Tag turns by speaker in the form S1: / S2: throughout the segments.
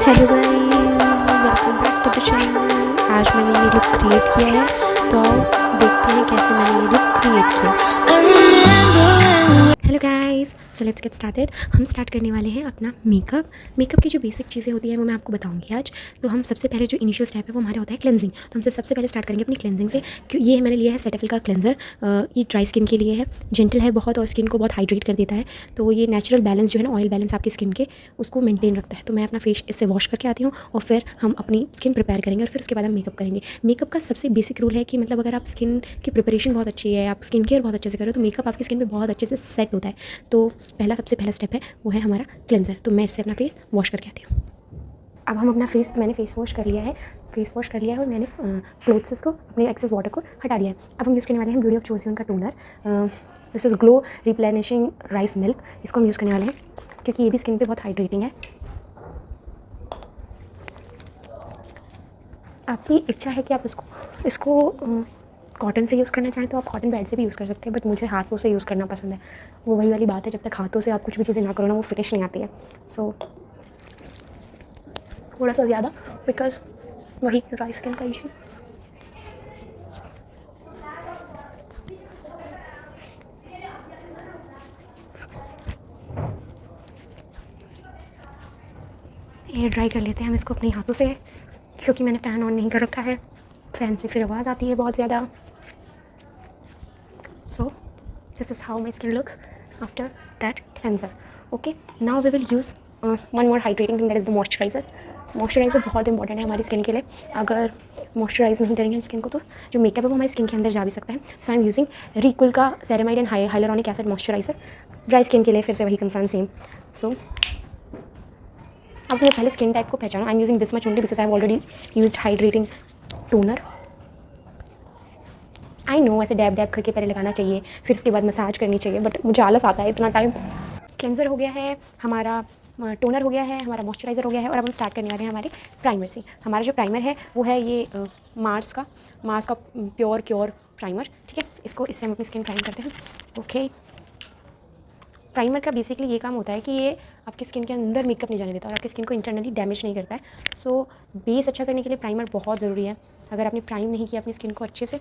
S1: Hello guys, welcome back to the channel. आज मैंने ये लुक क्रिएट किया है, तो आओ देखते हैं कैसे मैंने ये लुक क्रिएट किया। Hello guys, so let's get started. हम स्टार्ट करने वाले हैं अपना मेकअप की जो बेसिक चीज़ें होती हैं वो मैं आपको बताऊंगी आज। तो हम सबसे पहले जो इनिशियल स्टेप है वो हमारा होता है क्लेंजिंग। तो हमसे सबसे पहले स्टार्ट करेंगे अपनी क्लेंजिंग से। ये मैंने लिया है सेटाफिल का क्लेंजर। ये ड्राई स्किन के लिए है, जेंटल है बहुत और स्किन को बहुत हाइड्रेट कर देता है। तो ये नेचुरल बैलेंस जो है ना, ऑयल बैलेंस आपकी स्किन के, उसको मेंटेन रखता है। तो मैं अपना फेस इससे वॉश करके आती हूँ और फिर हम अपनी स्किन प्रिपेयर करेंगे और फिर उसके बाद हम मेकअप करेंगे। मेकअप का सबसे बेसिक रूल है कि मतलब अगर आप स्किन की प्रिपरेशन बहुत अच्छी है, आप स्किन केयर बहुत अच्छे से करो, तो मेकअप आपकी स्किन पे बहुत अच्छे से सेट होता है। तो सबसे पहला स्टेप है वो है हमारा क्लेंजर। तो मैं इससे अपना फेस वॉश करके आती हूँ। अब हम अपना मैंने फेस वॉश कर लिया है और मैंने क्लोथ से इसको अपने एक्सेस वाटर को हटा दिया है। अब हम यूज़ करने वाले हैं ब्यूटी ऑफ जोसियन का toner. This is glow replenishing rice milk. इसको हम यूज़ करने वाले हैं क्योंकि ये भी स्किन पे बहुत हाइड्रेटिंग है। आपकी इच्छा है कि आप इसको कॉटन से यूज़ करना चाहें तो आप कॉटन पैड से भी यूज़ कर सकते हैं, बट मुझे हाथों से यूज़ करना पसंद है। वो वही वाली बात है, जब तक हाथों से आप कुछ भी चीज़ें ना करो ना, वो फिनिश नहीं आती है। सो थोड़ा सा ज़्यादा, बिकॉज वही ड्राई स्किन का इशू। एयर ड्राई कर लेते हैं हम इसको अपने हाथों से, क्योंकि मैंने फ़ैन ऑन नहीं कर रखा है। फ़ैन से फिर आवाज़ आती है बहुत ज़्यादा। So this is how my skin looks after that cleanser. Okay, now we will use one more hydrating thing, that is the moisturiser. Moisturiser बहुत इंपॉर्टेंट है हमारी स्किन के लिए। अगर मॉइस्चराइज नहीं करेंगे हम स्किन को, तो जो मेकअप है वो हमारी स्किन के अंदर जा भी सकता है। सो आई एम यूजिंग रिकुल का ceramide and hyaluronic acid moisturiser, dry skin के लिए। फिर से वही कंसर्न सेम। सो अब मैं पहले स्किन टाइप को पहचानूँ। I am using this much only because I have already used hydrating toner. I know ऐसे डैब डैब करके पहले लगाना चाहिए, फिर उसके बाद मसाज करनी चाहिए, बट मुझे आलस आता है इतना टाइम। क्लेंजर हो गया है हमारा, टोनर हो गया है हमारा, मॉइस्चराइज़र हो गया है, और अब हम स्टार्ट करने वाले हैं हमारे प्राइमर से। हमारा जो प्राइमर है वो है ये मार्स का प्योर क्योर प्राइमर। ठीक है, इससे हम अपनी स्किन प्राइम करते हैं। ओके, प्राइमर का बेसिकली ये काम होता है कि ये आपकी स्किन के अंदर मेकअप नहीं जाने देता और आपकी स्किन को इंटरनली डैमेज नहीं करता है। सो बेस अच्छा करने के लिए प्राइमर बहुत ज़रूरी है। अगर आपने प्राइम नहीं किया अपनी स्किन को अच्छे से,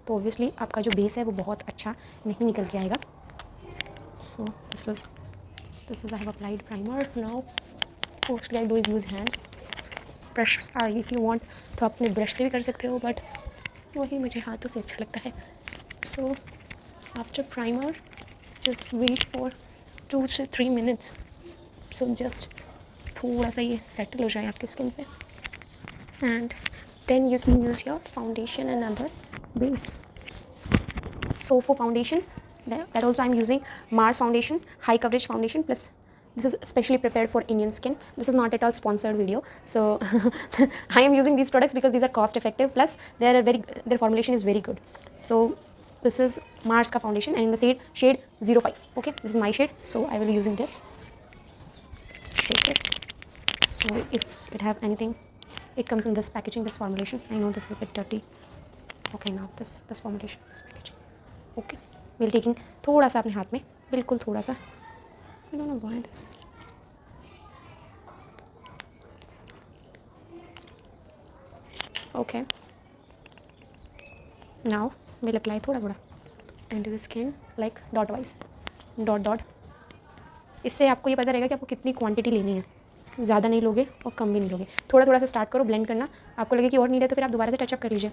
S1: तो ऑब्वियसली आपका जो बेस है वो बहुत अच्छा नहीं निकल के आएगा। So this is I have applied primer. Now mostly I do is use hand brush. If you want तो आप अपने ब्रश से भी कर सकते हो, बट वही मुझे हाथों से अच्छा लगता है। So after primer just wait for 2 से 3 मिनट्स। सो जस्ट थोड़ा सा ये सेटल हो जाए आपकी स्किन पे, and then you can use your foundation and other base. So for foundation, that also I'm using Mars foundation, high coverage foundation, plus this is specially prepared for Indian skin. This is not at all sponsored video, so I am using these products because these are cost effective, plus their formulation is very good. So this is Mars ka foundation, and in the shade 05. Okay, this is my shade, so I will be using this. Shake it. So if it have anything, it comes in this packaging, this formulation. I know this is a bit dirty. Okay, now this formulation, this packaging. Okay, will taking थोड़ा सा अपने हाथ में, बिल्कुल थोड़ा सा। I don't know why this. Okay, now will apply थोड़ा थोड़ा into the skin, like dot wise, dot dot. इससे आपको ये पता रहेगा कि आपको कितनी क्वांटिटी लेनी है। ज़्यादा नहीं लोगे और कम भी नहीं लोगे। थोड़ा थोड़ा सा स्टार्ट करो ब्लेंड करना। आपको लगे कि और नीड है तो फिर आप दोबारा से टचअप कर लीजिए।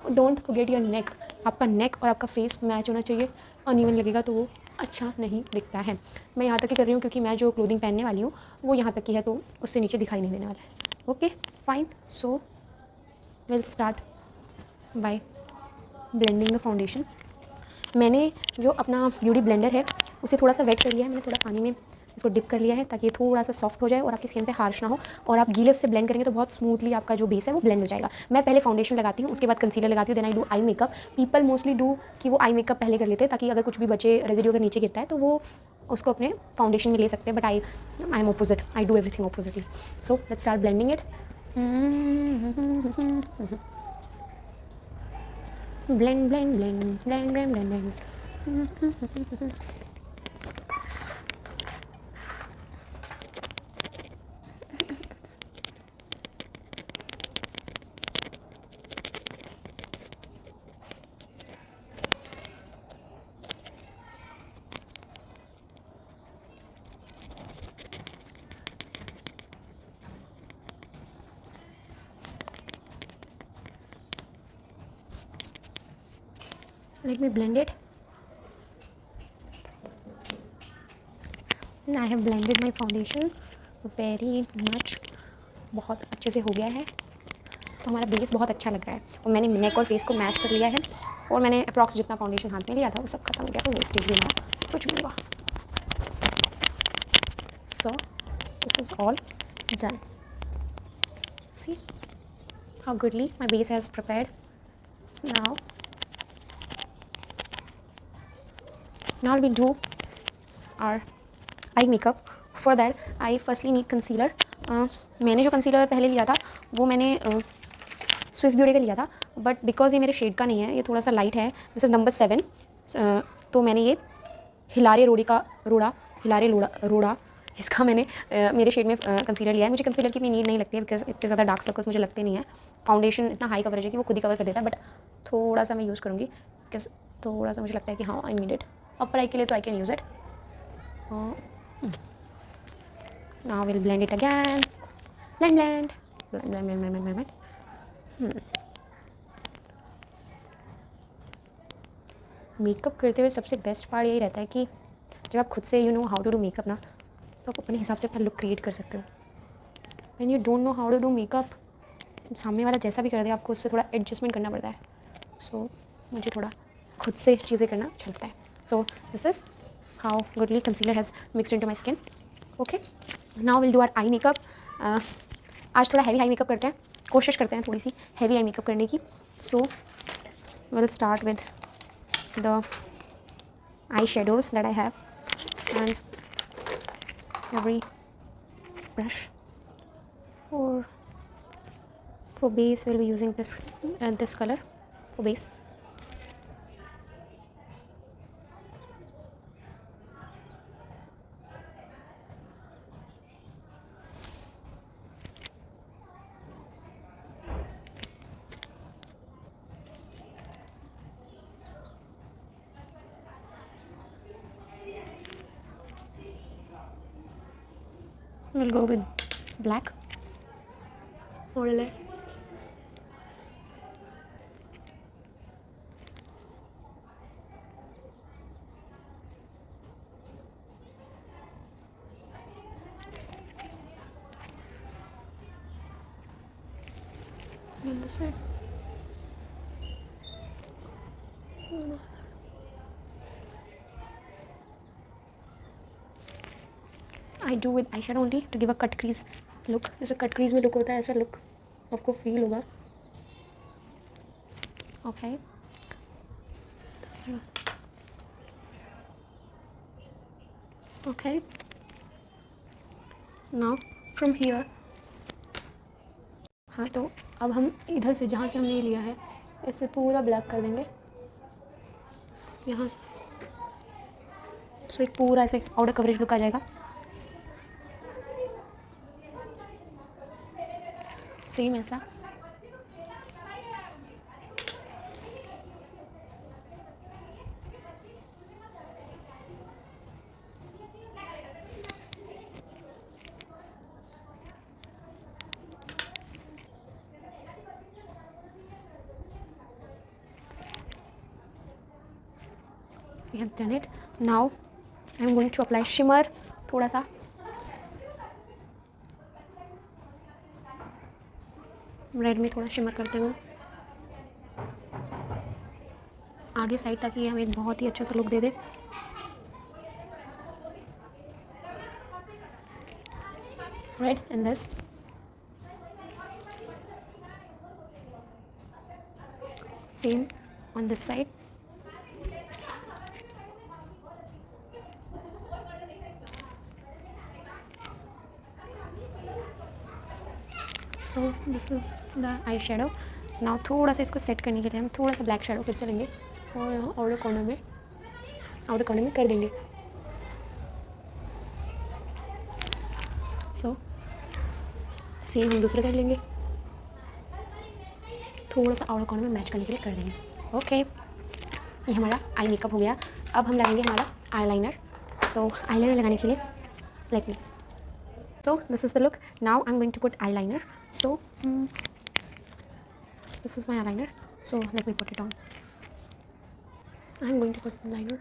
S1: Don't forget your neck. आपका नेक और आपका फेस मैच होना चाहिए। अनइवन लगेगा तो वो अच्छा नहीं दिखता है। मैं यहाँ तक ही कर रही हूँ क्योंकि मैं जो क्लोथिंग पहनने वाली हूँ वो यहाँ तक की है, तो उससे नीचे दिखाई नहीं देने वाला है। Okay fine, so will start by blending the foundation. मैंने जो अपना ब्यूटी ब्लेंडर है उसे थोड़ा सा वेट कर लिया है। मैंने थोड़ा पानी में इसको डिप कर लिया है ताकि ये थोड़ा सा सॉफ्ट हो जाए और आपकी स्किन पे हार्श ना हो, और आप गीले उससे ब्लेंड करेंगे तो बहुत स्मूथली आपका जो बेस है वो ब्लेंड हो जाएगा। मैं पहले फाउंडेशन लगाती हूँ, उसके बाद कंसीलर लगाती हूँ, then I do eye makeup. People mostly do कि वो आई मेकअप पहले कर लेते हैं ताकि अगर कुछ भी बचे रेजिड्यू अगर नीचे गिरता है तो वो उसको अपने फाउंडेशन में ले सकते हैं, but I am opposite, I do everything oppositely. So let's start blending it. Blend blend blend blend blend blend. Let me blend it. And I have blended my foundation very much. बहुत अच्छे से हो गया है, तो हमारा base बहुत अच्छा लग रहा है। और मैंने नेक और फेस को मैच कर लिया है, और मैंने अप्रॉक्स जितना फाउंडेशन हाथ में लिया था वो सब खत्म हो गया, तो वेस्टेज भी हमारा कुछ नहीं हुआ। सो this is all done. See how goodly my base has prepared. now we do our eye makeup. For that I firstly need concealer. मैंने जो कंसीलर पहले लिया था वो मैंने स्विस ब्यूटी का लिया था, बट बिकॉज ये मेरे शेड का नहीं है, ये थोड़ा सा लाइट है। This is number 7। तो मैंने ये हिलारे रोड़ा इसका मैंने मेरे शेड में कंसीलर लिया है। मुझे कंसीलर की इतनी नीड नहीं लगती है, बिकॉज इतने ज़्यादा डार्क सर्कल्स मुझे लगते नहीं है। फाउंडेशन इतना हाई कवरेज है कि वो खुद ही कवर कर देता है, बट थोड़ा सा मैं यूज़ करूँगी, बिकॉज थोड़ा सा मुझे लगता है कि हाँ आई नीड इट। अपर आई के लिए तो I can use it. Now we'll blend it again. Blend. Makeup करते हुए सबसे बेस्ट पार्ट यही रहता है कि जब आप खुद से you know how to do makeup ना, तो आप अपने हिसाब से अपना लुक क्रिएट कर सकते हो। When you don't know how to do makeup, सामने वाला जैसा भी कर दे आपको उससे थोड़ा एडजस्टमेंट करना पड़ता है। सो मुझे थोड़ा खुद से चीज़ें करना अच्छा लगता है। So this is how goodly concealer has mixed into my skin. Okay, now will do our eye makeup. आज थोड़ा हैवी आई मेकअप करते हैं, कोशिश करते हैं थोड़ी सी हैवी आई मेकअप करने की। So will start with the eye shadows that I have and every brush. For base we'll be using this color for base. We'll go with black. On this side. I do with eyeshadow only to give a cut crease look. जैसे cut crease में look होता है, ऐसा look आपको feel होगा। Okay, okay, now from here. हाँ, तो अब हम इधर से जहाँ से हमने लिया है ऐसे पूरा ब्लैक कर देंगे यहाँ से। सो एक पूरा ऐसे आउटर कवरेज लुक आ जाएगा। सेम ऐसा we have done it. Now I am going to apply shimmer थोड़ा सा रेड में, थोड़ा शिमर करते हुए आगे साइड, ताकि ये हमें एक बहुत ही अच्छा सा look they they. Right, and this same on this side. So this is the eye shadow. Now थोड़ा सा इसको सेट करने के लिए हम थोड़ा सा ब्लैक शेडो फिर से लेंगे और यहाँ आउटर कॉर्नर में कर देंगे। सो सेम हम दूसरे साइड लेंगे, थोड़ा सा आउटर कॉर्नर में मैच करने के लिए कर देंगे। ओके, ये हमारा आई मेकअप हो गया। अब हम लगाएंगे हमारा आई लाइनर। सो आई लाइनर लगाने के लिए let me, so this is the look. Now I'm going to put eyeliner. So this is my eyeliner, so let me put it on. I'm going to put liner.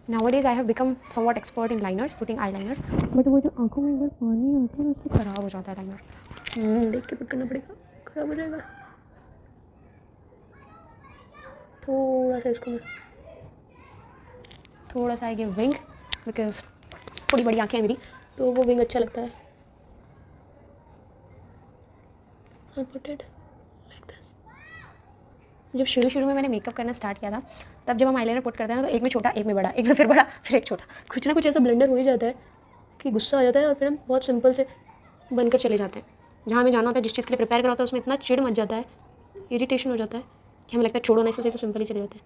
S1: Nowadays I have become somewhat expert in liners, putting eyeliner. But वो जो आंखों में एक बार पानी आता है उससे ख़राब हो जाता है लाइनर. देख के पुट करना पड़ेगा, ख़राब हो जाएगा. थोड़ा सा इसको मैं थोड़ा सा आएगी विंग, बिकॉज थोड़ी बड़ी आँखें हैं मेरी, तो वो विंग अच्छा लगता है. I'll put it like this. जब शुरू में मैंने मेकअप करना स्टार्ट किया था, तब जब हम आईलाइनर पुट करते हैं ना, तो एक में छोटा, एक में बड़ा, एक में फिर बड़ा, फिर एक छोटा, कुछ ना कुछ ऐसा ब्लेंडर हो ही जाता है कि गुस्सा आ जाता है और फिर हम बहुत सिंपल से बनकर चले जाते हैं. जहाँ हमें जाना होता है, जिस चीज़ के लिए प्रिपेयर करा होता है, उसमें इतना चिढ़ मच जाता है, इरिटेशन हो जाता है कि हमें लगता है छोड़ो, नहीं, तो सिंपल ही चले जाते हैं.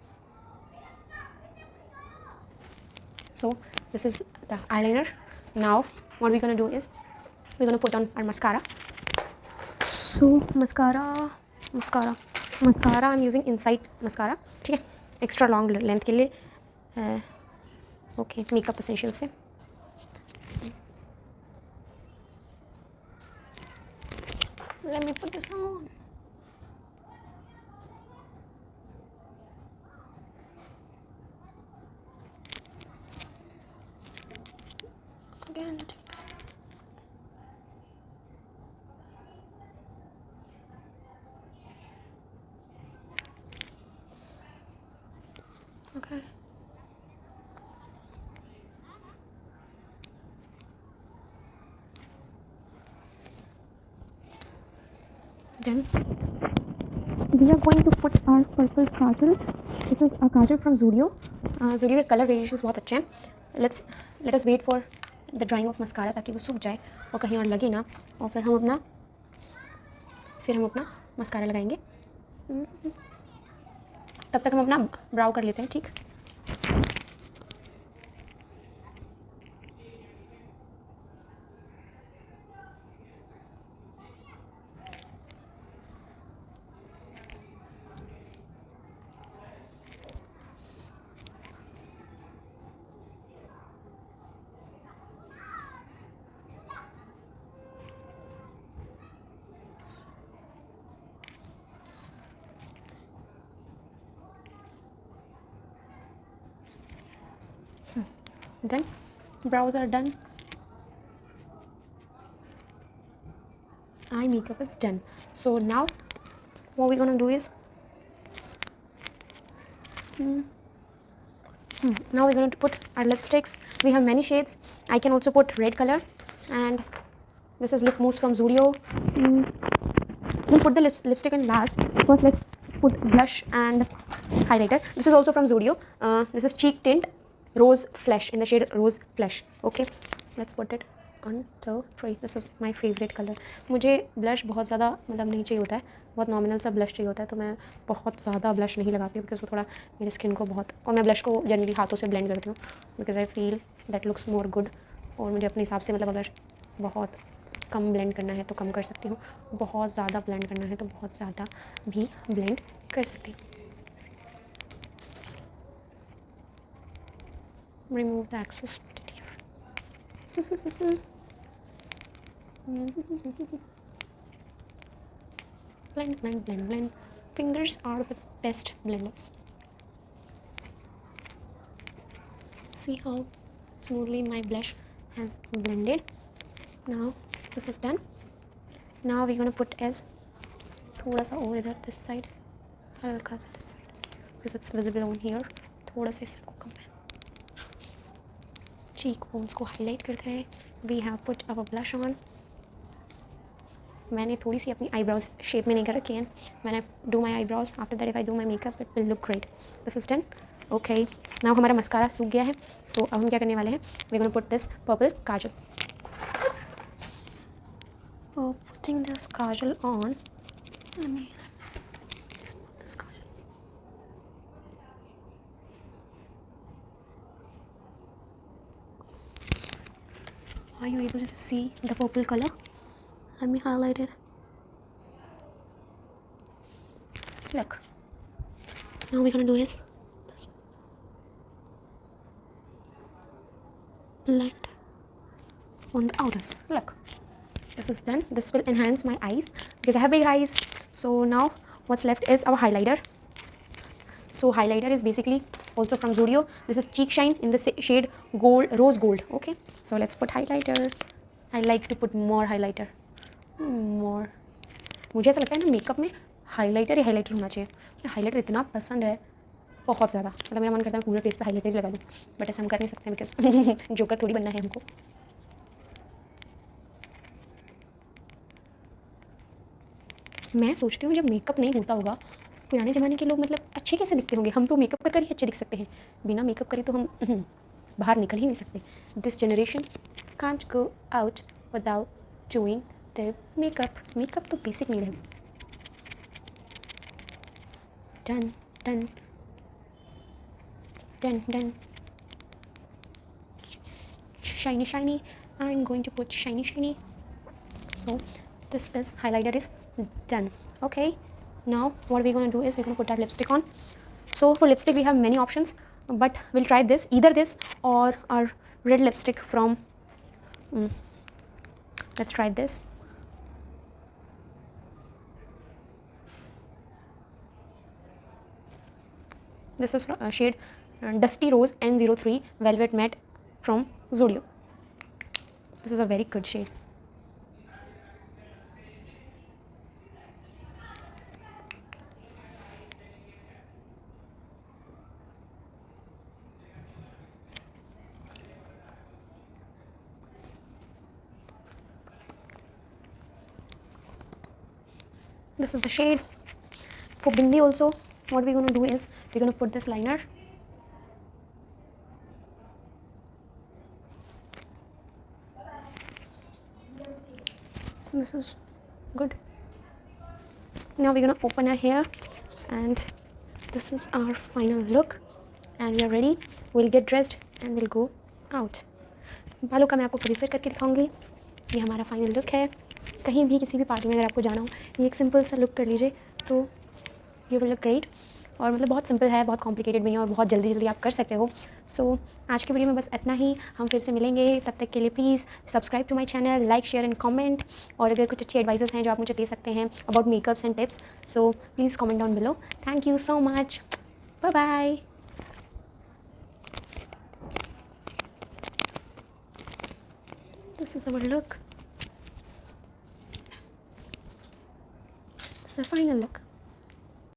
S1: So this is the eyeliner. Now what we're gonna do is we're gonna put on our mascara. So mascara I'm using Insight mascara. ठीक है, एक्स्ट्रा लॉन्ग लेंथ के लिए. ओके, मेकअप एसेंशियल से. Let me put this on. Again. Okay. Then we are going to put our purple kajal. This is a kajal from Zudio. Zudio के colour variations बहुत अच्छे हैं. Let us wait for the drying of mascara, ताकि वो सूख जाए और कहीं और लगे ना, और फिर हम अपना मस्कारा लगाएंगे. तब तक हम अपना ब्राउ कर लेते हैं. ठीक. Done. Brows are done. Eye makeup is done. So now what we're gonna do is now we're going to put our lipsticks. We have many shades. I can also put red color, and this is lip mousse from Zudio. We'll put the lipstick in last. First let's put blush and highlighter. This is also from Zudio. This is cheek tint Rose Flesh, in the shade Rose Flesh. Okay, let's put it on the tray. This is my favorite color. मुझे blush बहुत ज़्यादा मतलब नहीं चाहिए होता है, बहुत nominal सा ब्लश चाहिए होता है, तो मैं बहुत ज़्यादा ब्लश नहीं लगाती हूँ, बिकॉज वो थोड़ा मेरी स्किन को बहुत, और मैं ब्लश को जनरली हाथों से ब्लेंड करती हूँ, because I feel that looks more good. और मुझे अपने हिसाब से मतलब अगर बहुत कम ब्लेंड करना है तो कम कर सकती हूँ, बहुत ज़्यादा ब्लेंड करना है तो बहुत ज़्यादा भी ब्लेंड कर सकती हूँ. Remove the excess. Blend, blend, blend, blend. Fingers are the best blenders. See how smoothly my blush has blended. Now this is done. Now we're gonna put as थोड़ा सा और इधर this side, हल्का सा this side, because it's visible on here. थोड़ा सा इस को कम है. Cheek bones को highlight करते हैं. We have put our blush on. मैंने थोड़ी सी अपनी आईब्राउज शेप में नहीं कर रखी हैं. When I do my eyebrows, after that if I do my makeup, it will look great. This is done. Okay. Now हमारा मस्कारा सूख गया है. So अब हम क्या करने वाले हैं? We're gonna put this purple kajal. For putting this kajal on, let me just put this kajal. Are you able to see the purple color? Let me highlight it. Look. Now we're gonna do is this. Blend on the outers. Look. This is done. This will enhance my eyes because I have big eyes. So now what's left is our highlighter. So highlighter is basically also from Zudio. This is Cheek Shine in the shade gold, rose gold. Okay, so let's put highlighter. I like to put more highlighter. More. मुझे ऐसा लगता है ना makeup में highlighter ही highlighter होना चाहिए. मुझे highlighter इतना पसंद है, बहुत ज़्यादा. मतलब मेरा मन करता है पूरे फेस पे हाइलाइटर ही लगा दूँ, बट ऐसा हम कर नहीं सकते बिकॉज जोकर थोड़ी बनना है हमको. मैं सोचती हूँ जब मेकअप नहीं होता होगा, पुराने ज़माने के लोग मतलब अच्छे कैसे दिखते होंगे. हम तो मेकअप कर कर ही अच्छे दिख सकते हैं, बिना मेकअप करे तो हम बाहर निकल ही नहीं सकते. This generation can't go out without doing the makeup. Makeup तो बेसिक नीड है. Done done done done. Shiny shiny. I'm going to put shiny shiny. So this is highlighter is done. Okay, now what we're going to do is we're going to put our lipstick on. So for lipstick we have many options, but we'll try this, either this or our red lipstick from let's try this. This is shade Dusty Rose N03 Velvet Matte from Zudio. This is a very good shade. This is the shade. For bindi also, what we're going to do is we're going to put this liner. This is good. Now we're going to open our hair, and this is our final look, and we are ready. We'll get dressed and we'll go out. बालों का मैं आपको prefer करके दिखाऊंगी. ये हमारा final look है. कहीं भी किसी भी पार्टी में अगर आपको जाना हो, ये एक सिंपल सा लुक कर लीजिए तो ये विल लुक ग्रेट. और मतलब बहुत सिंपल है, बहुत कॉम्प्लिकेटेड नहीं है, और बहुत जल्दी जल्दी आप कर सकते हो. सो आज की वीडियो में बस इतना ही. हम फिर से मिलेंगे, तब तक के लिए please subscribe to my channel, like share and comment. और अगर कुछ अच्छे एडवाइजेस हैं जो आप मुझे दे सकते हैं about makeups and tips, so please comment down below. Thank you so much. Bye bye. This is our look. This is our final look.